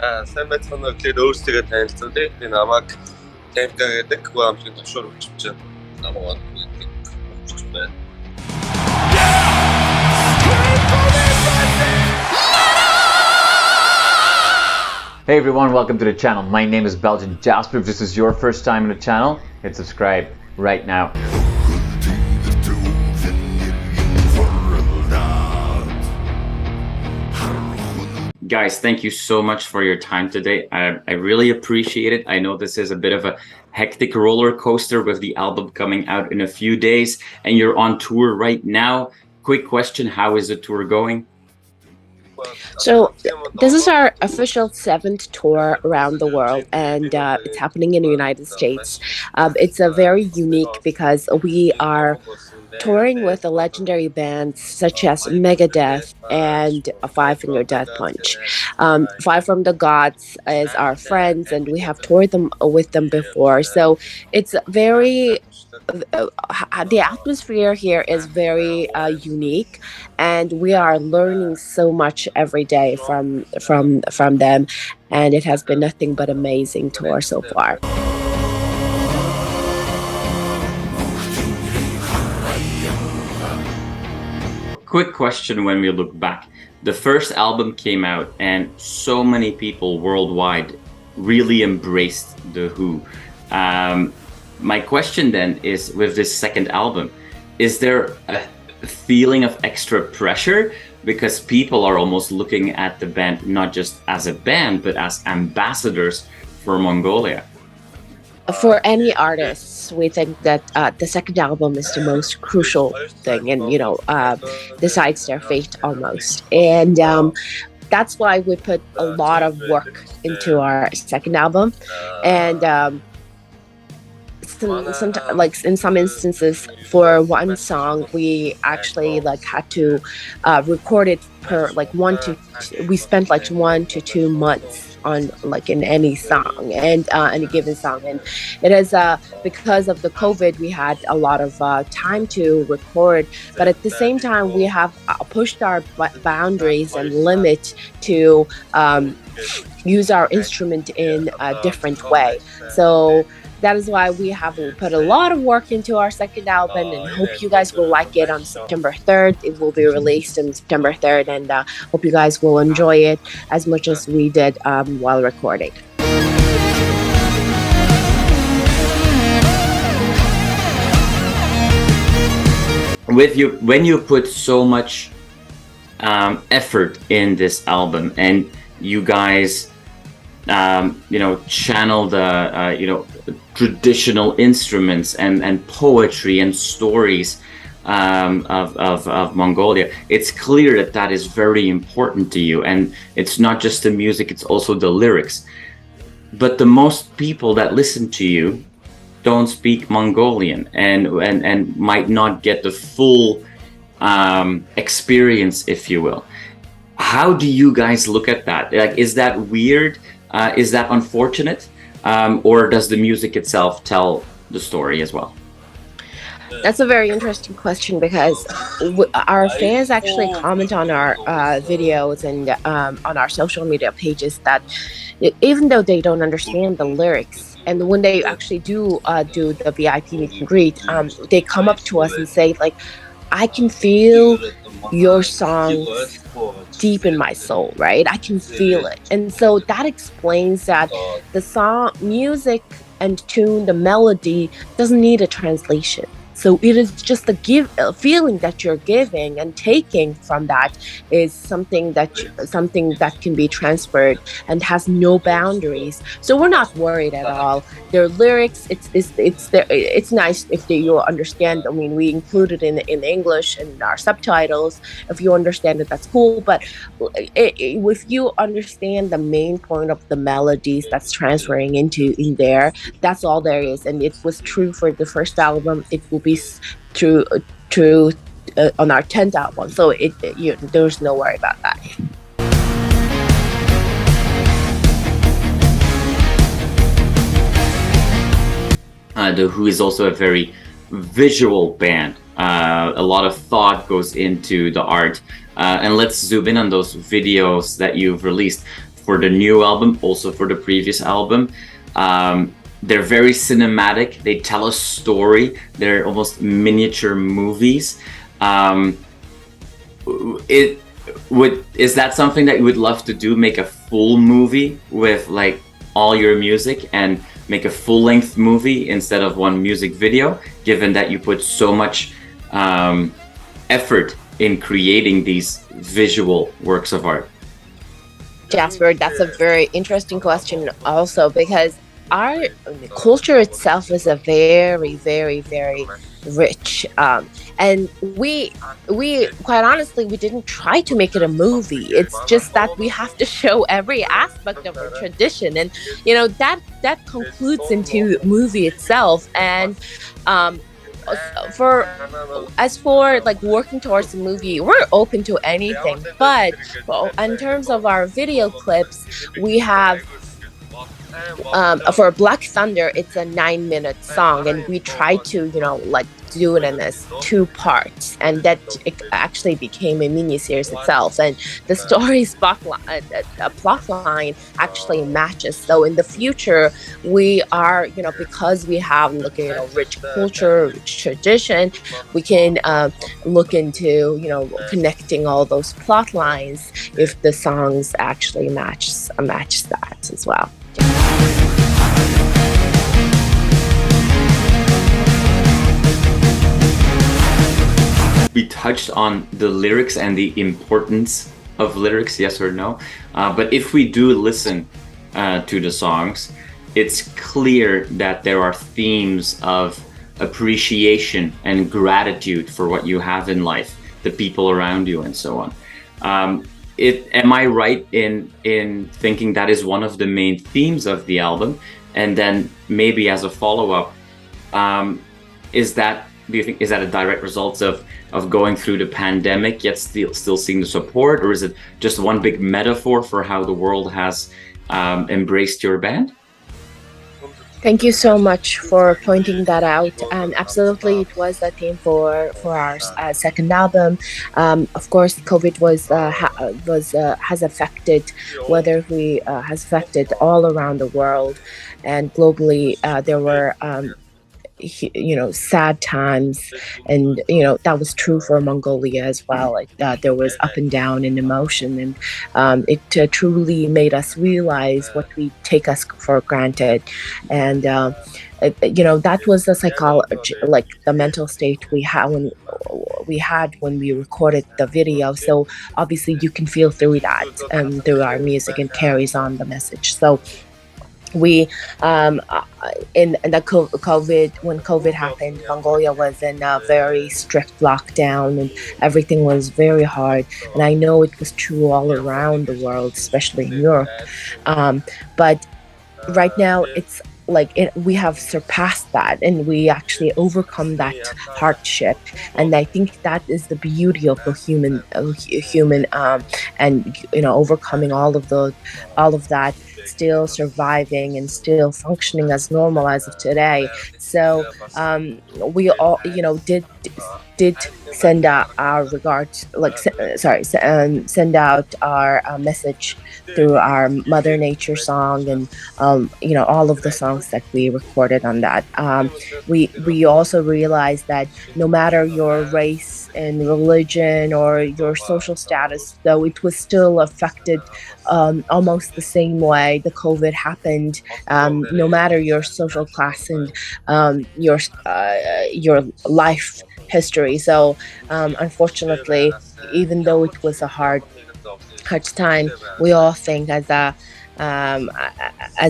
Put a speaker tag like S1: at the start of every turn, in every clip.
S1: сайн байцгаана уу гэхэд өөрсдөө танилцуулъя. Би намайг Temka гэдэг хамтын төвшөр хөгжимч намайг хөгжиж байна.
S2: Hey everyone, welcome to the channel. My name is Belgian Jasper. If this is your first time in the channel, hit subscribe right now. Guys, thank you so much for your time today. I really appreciate it. I know this is a bit of a hectic roller coaster with the album coming out in a few days and you're on tour right now. Quick question, how is the tour going?
S3: So this is our official 7th tour around the world, and it's happening in the United States. It's a very unique because we are touring with a legendary bands such as Megadeth and Five Finger Death Punch. Five from the Gods is our friends, and we have toured with them before. So it's very the atmosphere here is very unique, and we are learning so much every day from them, and it has been nothing but amazing tour so far.
S2: Quick question when we look back. The first album came out and so many people worldwide really embraced The Who. My question then is, with this second album, is there a feeling of extra pressure because people are almost looking at the band not just as a band but as ambassadors for Mongolia?
S3: For any artists, we think that the second album is the most crucial thing, and decides their fate almost. And that's why we put a lot of work into our second album. And sometimes, in some instances, for one song, we actually had to record it per we spent 1 to 2 months on in any song and any given song, and it is because of the COVID we had a lot of time to record, but at the same time we have pushed our boundaries and limit to use our instrument in a different way. So that is why we have put a lot of work into our second album, and hope you guys will like it on September 3rd. It will be released on September 3rd, and hope you guys will enjoy it as much as we did while recording.
S2: When you put so much effort in this album, and you guys channel the traditional instruments and poetry and stories of Mongolia, it's clear that is very important to you, and it's not just the music, it's also the lyrics. But the most people that listen to you don't speak Mongolian and might not get the full experience, if you will. How do you guys look at that? Is that weird? Is that unfortunate? Or does the music itself tell the story as well?
S3: That's a very interesting question, because our fans actually comment on our videos and on our social media pages that even though they don't understand the lyrics, and when they actually do the VIP meet and greet, they come up to us and say, I can feel your songs deep in my soul, right? I can feel it. And so that explains that the song, music and tune, the melody doesn't need a translation. So it is just a feeling that you're giving and taking from that is something that can be transferred and has no boundaries. So we're not worried at all. Their lyrics, it's nice if you understand. I mean, we include it in English and in our subtitles. If you understand it, that's cool. But if you understand the main point of the melodies that's transferring in there, that's all there is. And it was true for the first album. It will be true on our 10th album, so there's no worry about that.
S2: The Who is also a very visual band. A lot of thought goes into the art, and let's zoom in on those videos that you've released. for the new album, also for the previous album. They're very cinematic. They tell a story. They're almost miniature movies. Is that something that you would love to do? Make a full movie with like all your music and make a full-length movie instead of one music video, given that you put so much effort in creating these visual works of art?
S3: Jasper, that's a very interesting question also, because our culture itself is a very, very, very rich, and we quite honestly, we didn't try to make it a movie. It's just that we have to show every aspect of our tradition, and that concludes into movie itself. And as for like working towards the movie, we're open to anything, but in terms of our video clips, we have for Black Thunder, it's a 9-minute song, and we try to like do it in as 2 parts, and that it actually became a mini series itself. And the story's plot line actually matches. So in the future, we are because we have rich culture, rich tradition, we can look into connecting all those plot lines if the songs actually match that as well.
S2: We touched on the lyrics and the importance of lyrics, yes or no? But if we do listen to the songs, it's clear that there are themes of appreciation and gratitude for what you have in life, the people around you, and so on. Am I right in thinking that is one of the main themes of the album? And then maybe as a follow-up, do you think is that a direct result of going through the pandemic yet still seeing the support, or is it just one big metaphor for how the world has embraced your band?
S3: Thank you so much for pointing that out. And absolutely, it was a theme for our second album. Of course, COVID has affected has affected all around the world, and globally there were sad times, and that was true for Mongolia as well. There was up and down in emotion, and it truly made us realize what we take us for granted. And that was the psychology, like the mental state we had when we recorded the video. So obviously you can feel through that through our music, and carries on the message. So we in the when COVID happened, Mongolia was in a very strict lockdown, and everything was very hard. And I know it was true all around the world, especially in Europe. But right now, it's we have surpassed that, and we actually overcome that hardship. And I think that is the beauty of the human, and overcoming all of that, still surviving and still functioning as normal as of today. So we all did send out our regards, send out our message through our Mother Nature song, and all of the songs that we recorded on that. We also realized that no matter your race and religion or your social status, though it was still affected almost the same way the COVID happened, no matter your social class and your life history. So unfortunately, even though it was a hard time, we all think as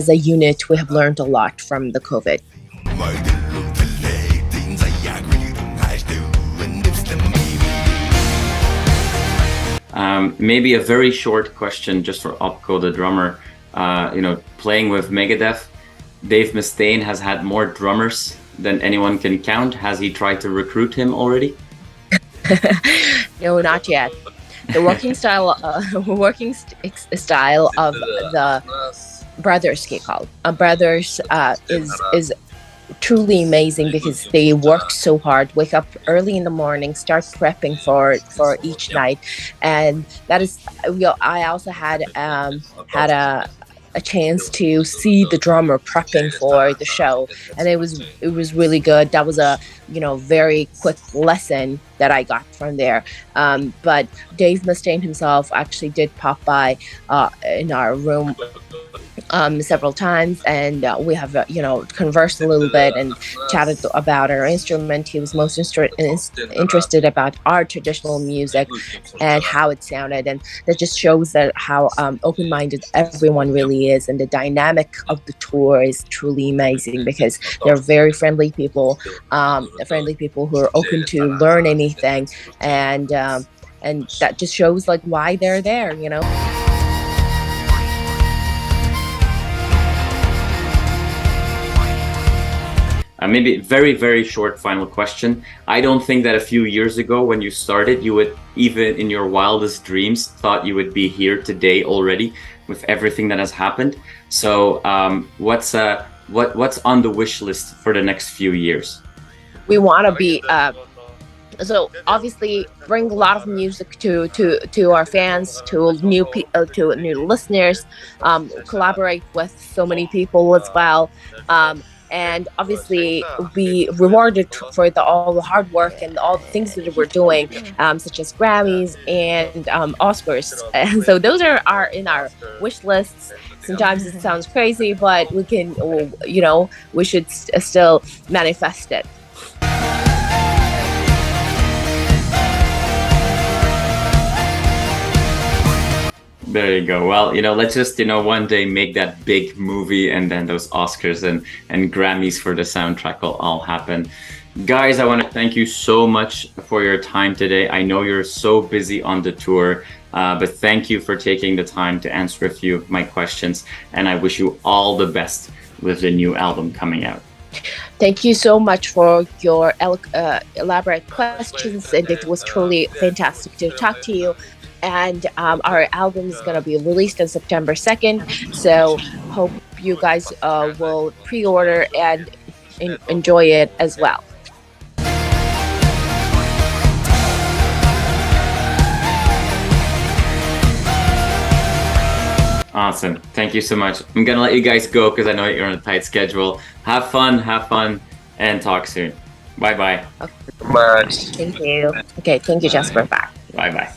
S3: a unit, we have learned a lot from the COVID.
S2: Maybe a very short question just for Odko, the drummer. Playing with Megadeth, Dave Mustaine has had more drummers than anyone can count. Has he tried to recruit him already?
S3: No, not yet. The working style of the Brothers, Brothers is truly amazing because they work so hard, wake up early in the morning, start prepping for each night, and that is. I also had a chance to see the drummer prepping for the show, and it was really good. That was a very quick lesson that I got from there. But Dave Mustaine himself actually did pop by in our room several times, and we have conversed a little bit and chatted about our instrument. He was most interested about our traditional music and how it sounded, and that just shows that how open-minded everyone really is, and the dynamic of the tour is truly amazing because they're very friendly people who are open to learn anything, and that just shows like why they're there.
S2: Maybe very, very short final question. I don't think that a few years ago when you started, you would, even in your wildest dreams, thought you would be here today already with everything that has happened. So what's on the wish list for the next few years?
S3: We want to be so obviously bring a lot of music to our fans, to new listeners, collaborate with so many people as well, and obviously be rewarded for all the hard work and all the things that we're doing, such as Grammys and Oscars. And so those are in our wish lists. Sometimes it sounds crazy, but we should still manifest it.
S2: There you go. Well, let's just, one day make that big movie, and then those Oscars and Grammys for the soundtrack will all happen. Guys, I want to thank you so much for your time today. I know you're so busy on the tour, but thank you for taking the time to answer a few of my questions, and I wish you all the best with the new album coming out.
S3: Thank you so much for your elaborate questions, and it was truly fantastic to talk to you. And our album is going to be released on September 2nd. So hope you guys will pre-order and enjoy it as well.
S2: Awesome. Thank you so much. I'm going to let you guys go because I know you're on a tight schedule. Have fun, and talk soon. Bye-bye.
S3: Okay.
S1: Bye.
S3: Thank you. Okay, thank you, Jasper. Bye.
S2: Bye-bye.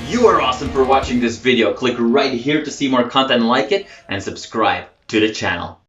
S2: You are awesome for watching this video. Click right here to see more content like it and subscribe to the channel.